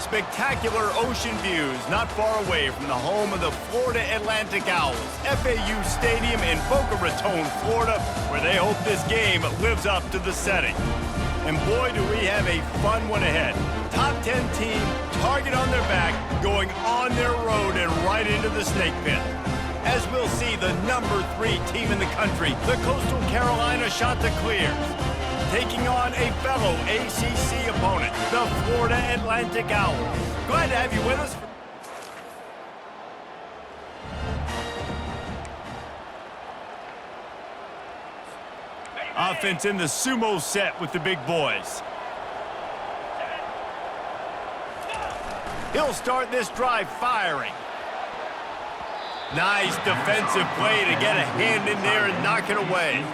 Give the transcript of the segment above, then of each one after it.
Spectacular ocean views not far away from the home of the Florida Atlantic Owls, FAU Stadium in Boca Raton, Florida, where they hope this game lives up to the setting. And boy, do we have a fun one ahead. Top 10 team, target on their back, going on their road and right into the snake pit. As we'll see, the number 3 team in the country, the Coastal Carolina Chanticleers, taking on a fellow ACC opponent, the Florida Atlantic Owls. Glad to have you with us. Offense in the sumo set with the big boys. He'll start this drive firing. Nice defensive play to get a hand in there and knock it away.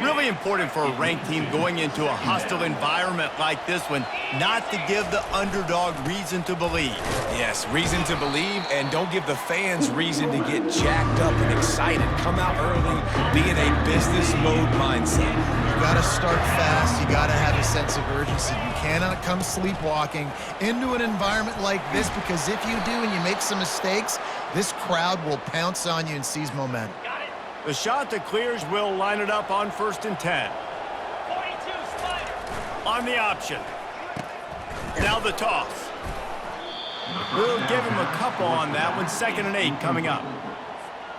Really important for a ranked team going into a hostile environment like this one, not to give the underdog reason to believe. Yes, reason to believe, and don't give the fans reason to get jacked up and excited. Come out early, be in a business mode mindset. You gotta start fast, you gotta have a sense of urgency. You cannot come sleepwalking into an environment like this, because if you do and you make some mistakes, this crowd will pounce on you and seize momentum. The Chanticleers will line it up on 1st and 10. On the option. Now the toss. We'll give him a couple on that one. 2nd and 8 coming up.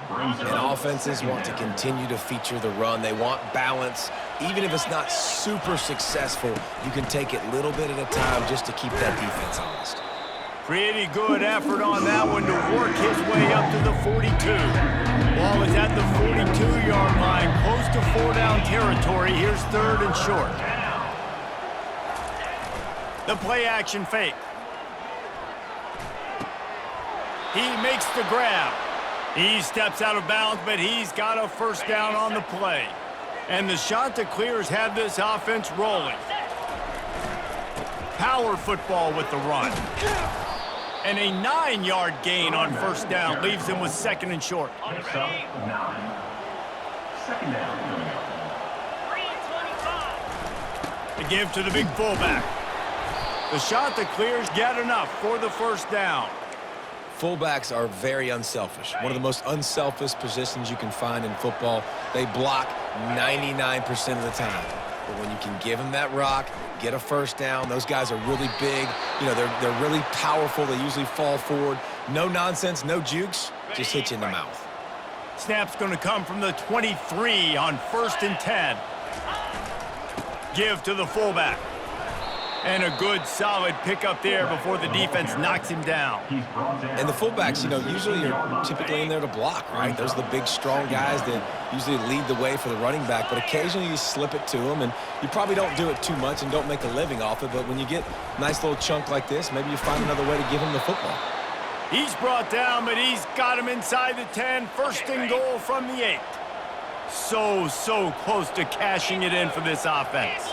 And offenses want to continue to feature the run. They want balance. Even if it's not super successful, you can take it little bit at a time just to keep that defense honest. Pretty good effort on that one to work his way up to the 42. Ball is at the 42-yard line, close to 4-down territory. Here's 3rd and short. The play-action fake. He makes the grab. He steps out of bounds, but he's got a 1st down on the play. And the Chanticleers have this offense rolling. Power football with the run. And a 9-yard gain on 1st down leaves him with 2nd and short. 9. 2nd down. The give to the big fullback. The Chanticleers get enough for the 1st down. Fullbacks are very unselfish. One of the most unselfish positions you can find in football. They block 99% of the time. But when you can give them that rock, get a 1st down, those guys are really big. You know, they're really powerful. They usually fall forward. No nonsense, no jukes, just hit you in the mouth. Snap's going to come from the 23 on 1st and 10. Give to the fullback. And a good, solid pickup there before the defense knocks him down. And the fullbacks, you know, usually are typically in there to block, right? Those are the big, strong guys that usually lead the way for the running back. But occasionally you slip it to them, and you probably don't do it too much and don't make a living off it. But when you get a nice little chunk like this, maybe you find another way to give him the football. He's brought down, but he's got him inside the 10. 1st and goal from the 8. So close to cashing it in for this offense.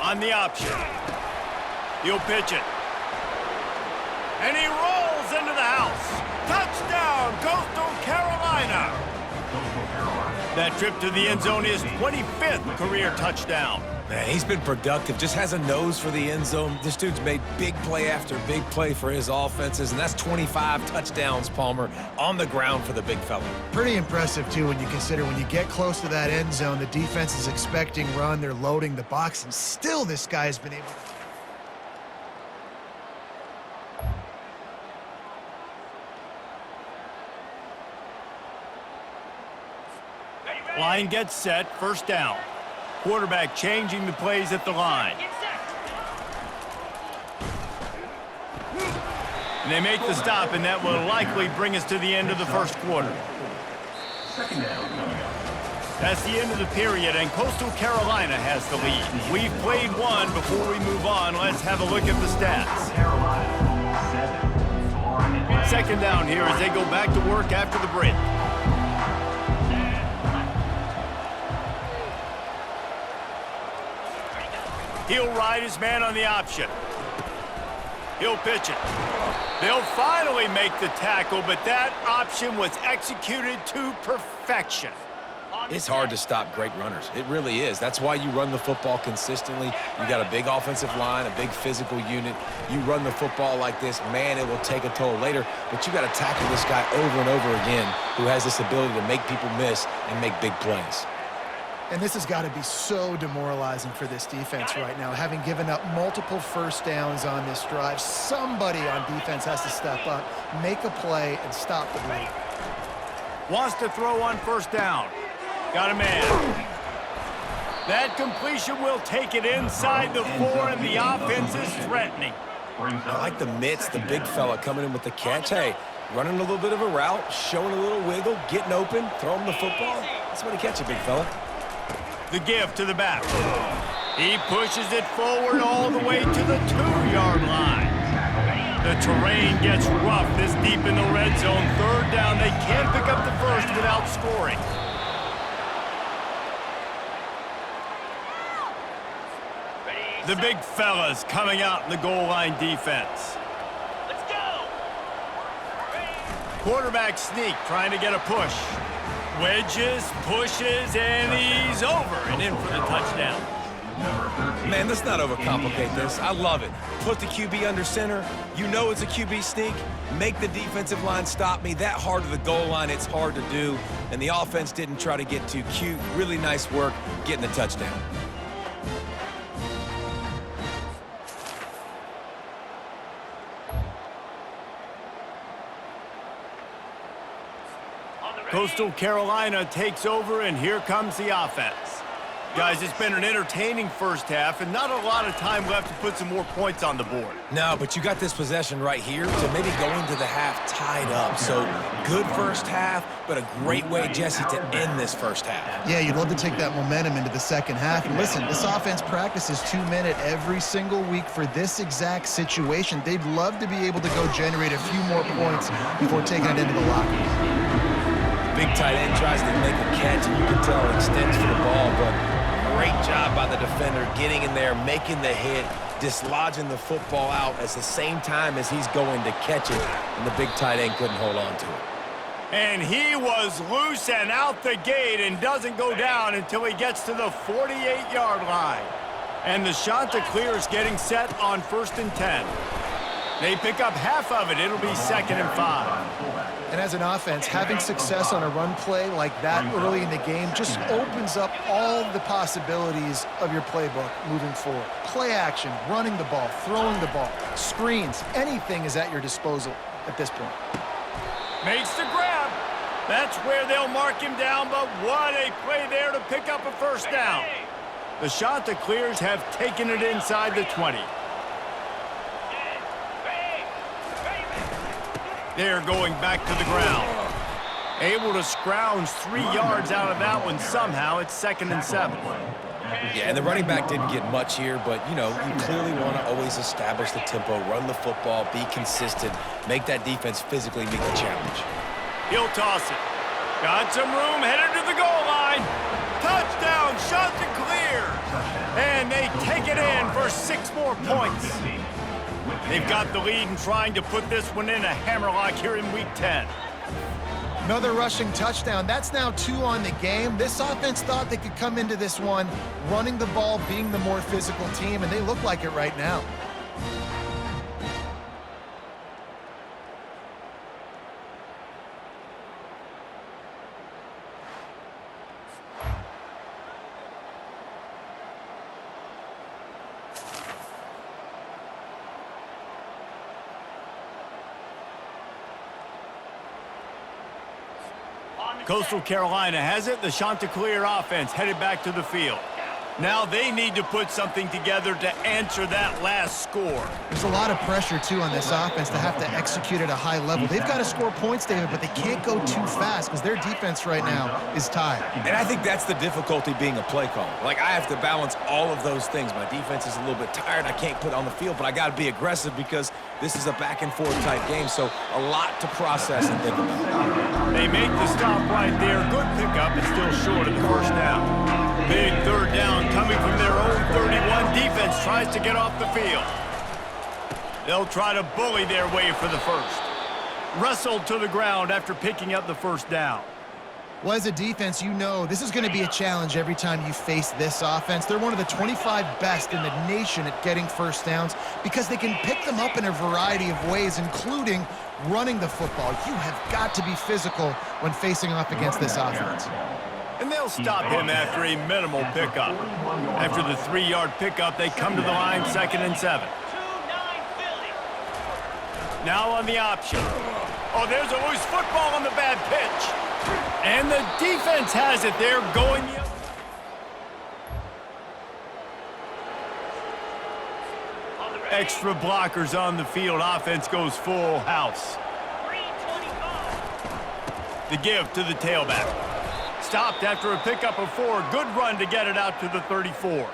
On the option. He'll pitch it. And he rolls into the house. Touchdown, Coastal Carolina. That trip to the end zone is 25th career touchdown. Man, he's been productive, just has a nose for the end zone. This dude's made big play after big play for his offenses, and that's 25 touchdowns, Palmer, on the ground for the big fella. Pretty impressive, too, when you consider when you get close to that end zone, the defense is expecting run, they're loading the box, and still this guy has been able to... Line gets set, 1st down. Quarterback changing the plays at the line. And they make the stop, and that will likely bring us to the end of the 1st quarter. 2nd down. That's the end of the period, and Coastal Carolina has the lead. We've played one. Before we move on, let's have a look at the stats. 2nd down here as they go back to work after the break. He'll ride his man on the option. He'll pitch it. They'll finally make the tackle, but that option was executed to perfection. It's hard to stop great runners. It really is. That's why you run the football consistently. You got a big offensive line, a big physical unit. You run the football like this, man, it will take a toll later. But you got to tackle this guy over and over again who has this ability to make people miss and make big plays. And this has got to be so demoralizing for this defense right now. Having given up multiple first downs on this drive, somebody on defense has to step up, make a play, and stop the bleed. Wants to throw on first down. Got a man. That completion will take it inside the 4, and the offense is threatening. I like the mitts, the big fella coming in with the catch. Hey, running a little bit of a route, showing a little wiggle, getting open, throwing the football. That's what he catch it, big fella. The give to the back. He pushes it forward all the way to the 2-yard line. The terrain gets rough this deep in the red zone. Third down, they can't pick up the first without scoring. The big fellas coming out in the goal line defense. Let's go. Quarterback sneak trying to get a push. Wedges, pushes, and he's over and in for the touchdown. Man, let's not overcomplicate this. I love it. Put the QB under center. You know it's a QB sneak. Make the defensive line stop me. That hard to the goal line, it's hard to do. And the offense didn't try to get too cute. Really nice work getting the touchdown. Coastal Carolina takes over, and here comes the offense. Guys, it's been an entertaining first half, and not a lot of time left to put some more points on the board. No, but you got this possession right here to maybe go into the half tied up. So good first half, but a great way, Jesse, to end this first half. Yeah, you'd love to take that momentum into the second half. And listen, this offense practices 2-minute every single week for this exact situation. They'd love to be able to go generate a few more points before taking it into the locker room. Big tight end tries to make a catch, and you can tell it extends for the ball, but great job by the defender getting in there, making the hit, dislodging the football out at the same time as he's going to catch it, and the big tight end couldn't hold on to it. And he was loose and out the gate and doesn't go down until he gets to the 48-yard line. And the Chanticleer is getting set on 1st and 10. They pick up half of it. It'll be 2nd and 5. And as an offense, having success on a run play like that early in the game just opens up all the possibilities of your playbook moving forward. Play action, running the ball, throwing the ball, screens, anything is at your disposal at this point. Makes the grab. That's where they'll mark him down, but what a play there to pick up a first down. The Chanticleers have taken it inside the 20. They're going back to the ground. Able to scrounge 3 yards out of that one somehow. It's 2nd and 7. Yeah, and the running back didn't get much here, but, you know, you clearly want to always establish the tempo, run the football, be consistent, make that defense physically meet the challenge. He'll toss it. Got some room, headed to the goal line. Touchdown, Chanticleer. And they take it in for 6 more points. They've got the lead and trying to put this one in a hammerlock here in Week 10. Another rushing touchdown. That's now 2 on the game. This offense thought they could come into this one running the ball, being the more physical team, and they look like it right now. Coastal Carolina has it. The Chanticleer offense headed back to the field. Now they need to put something together to answer that last score. There's a lot of pressure, too, on this offense to have to execute at a high level. They've got to score points, David, but they can't go too fast because their defense right now is tired. And I think that's the difficulty being a play caller. Like, I have to balance all of those things. My defense is a little bit tired. I can't put it on the field, but I got to be aggressive because this is a back-and-forth type game, so a lot to process and think about. They make the stop right there. Good pickup, but still short of the first down. Big third down coming from their own 31. Defense tries to get off the field. They'll try to bully their way for the first. Wrestled to the ground after picking up the first down. Well, as a defense, you know this is going to be a challenge every time you face this offense. They're one of the 25 best in the nation at getting first downs because they can pick them up in a variety of ways, including running the football. You have got to be physical when facing off against this offense. And they'll stop him after a minimal pickup. After the 3-yard pickup, they come to the line 2nd and 7. Now on the option. Oh, there's a loose football on the bad pitch. And the defense has it there going the other. Extra blockers on the field. Offense goes full house. The give to the tailback. Stopped after a pickup of 4. Good run to get it out to the 34.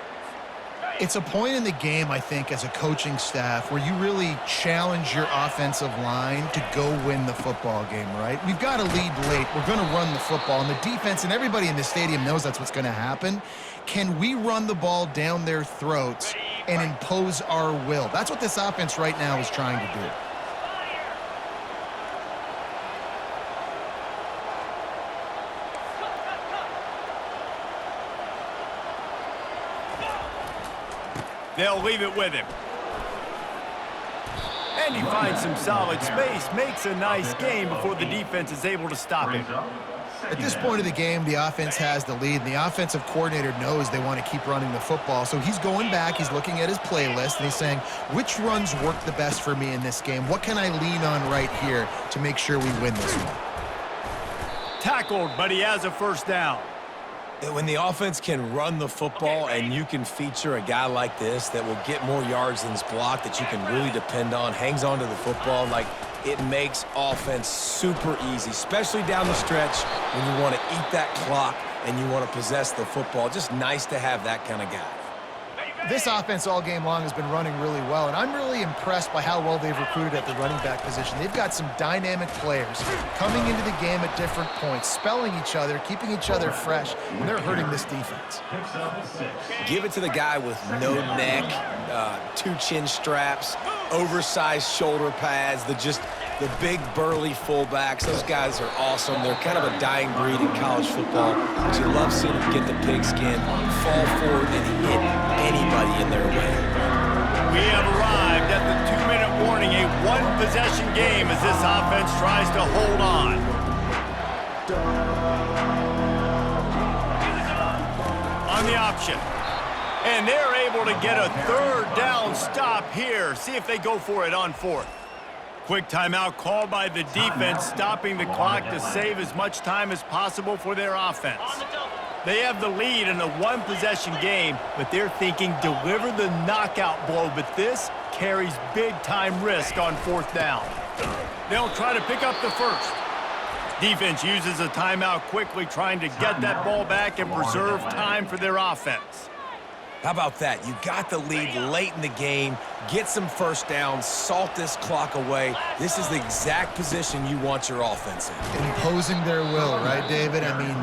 It's a point in the game, I think, as a coaching staff where you really challenge your offensive line to go win the football game, right? We've got to lead late. We're going to run the football, and the defense and everybody in the stadium knows that's what's going to happen. Can we run the ball down their throats and impose our will? That's what this offense right now is trying to do. They'll leave it with him. And he finds some solid space, makes a nice game before the defense is able to stop him. At this point of the game, the offense has the lead, and the offensive coordinator knows they want to keep running the football. So he's going back, he's looking at his playlist, and he's saying, which runs work the best for me in this game? What can I lean on right here to make sure we win this one? Tackled, but he has a first down. When the offense can run the football and you can feature a guy like this that will get more yards than is blocked, that you can really depend on, hangs on to the football, like it makes offense super easy, especially down the stretch when you want to eat that clock and you want to possess the football. Just nice to have that kind of guy. This offense all game long has been running really well, and I'm really impressed by how well they've recruited at the running back position. They've got some dynamic players coming into the game at different points, spelling each other, keeping each other fresh, and they're hurting this defense. Give it to the guy with no neck, 2 chin straps, oversized shoulder pads, the big burly fullbacks. Those guys are awesome. They're kind of a dying breed in college football, but you love seeing them get the pigskin, fall forward, and hit anybody in their way. We have arrived at the 2-minute warning, a 1-possession game as this offense tries to hold on. On the option. And they're able to get a 3rd down stop here. See if they go for it on 4th. Quick timeout called by the defense, stopping the clock to save as much time as possible for their offense. They have the lead in a 1-possession game, but they're thinking deliver the knockout blow, but this carries big-time risk on 4th down. They'll try to pick up the first. Defense uses a timeout quickly, trying to get that ball back and preserve time for their offense. How about that? You got the lead late in the game, get some first downs, salt this clock away. This is the exact position you want your offense in. Imposing their will, right, David? I mean,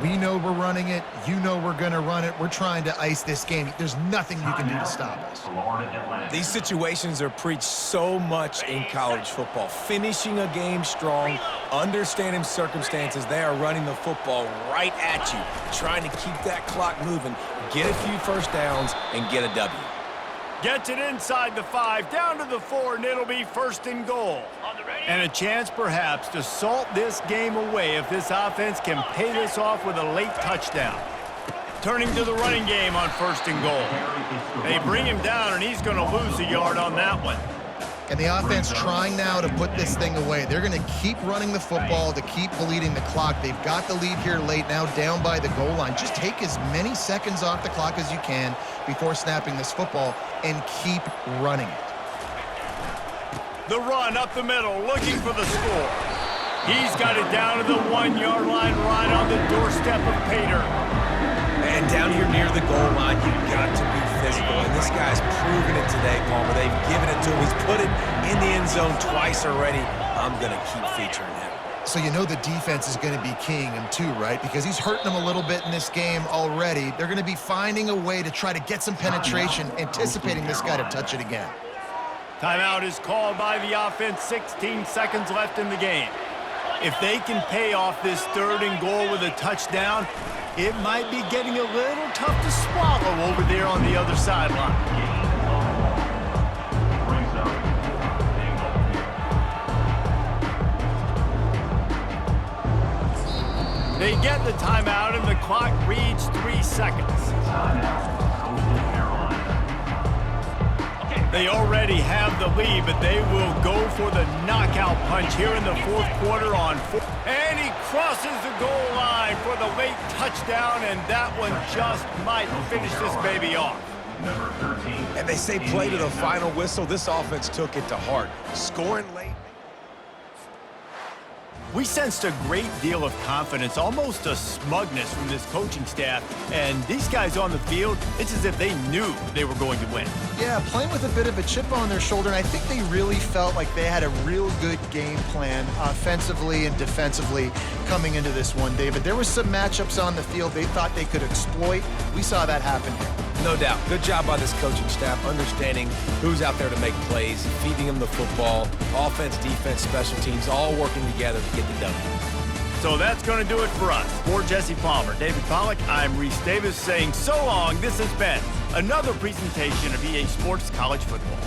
we know we're running it. You know we're going to run it. We're trying to ice this game. There's nothing you can do to stop us. These situations are preached so much in college football. Finishing a game strong, understanding circumstances. They are running the football right at you, trying to keep that clock moving, get a few first downs, and get a W. Gets it inside the 5, down to the 4, and it'll be 1st and goal. And a chance perhaps to salt this game away if this offense can pay this off with a late touchdown. Turning to the running game on 1st and goal. They bring him down, and he's going to lose a yard on that one. And the offense trying now to put this thing away. They're going to keep running the football to keep bleeding the clock. They've got the lead here late, now down by the goal line. Just take as many seconds off the clock as you can before snapping this football and keep running it. The run up the middle, looking for the score. He's got it down to the 1-yard line, right on the doorstep of Pater. And down here near the goal line, you've got to be physical. And this guy's proven it today, Palmer. They've given it to him. He's put it in the end zone twice already. I'm going to keep featuring him. So you know the defense is going to be keying him too, right? Because he's hurting them a little bit in this game already. They're going to be finding a way to try to get some penetration, anticipating this guy to touch it again. Timeout is called by the offense. 16 seconds left in the game. If they can pay off this 3rd and goal with a touchdown, it might be getting a little tough to swallow over there on the other sideline. They get the timeout, and the clock reads 3 seconds. They already have the lead, but they will go for the knockout punch here in the 4th quarter on 4. And he crosses the goal line for the late touchdown, and that one just might finish this baby off. Number 13. And they say play to the final whistle. This offense took it to heart. Scoring late. We sensed a great deal of confidence, almost a smugness from this coaching staff. And these guys on the field, it's as if they knew they were going to win. Yeah, playing with a bit of a chip on their shoulder, and I think they really felt like they had a real good game plan offensively and defensively coming into this one, David. There were some matchups on the field they thought they could exploit. We saw that happen here. No doubt. Good job by this coaching staff, understanding who's out there to make plays, feeding them the football, offense, defense, special teams, all working together to get the W. So that's going to do it for us. For Jesse Palmer, David Pollack, I'm Reese Davis saying so long. This has been another presentation of EA Sports College Football.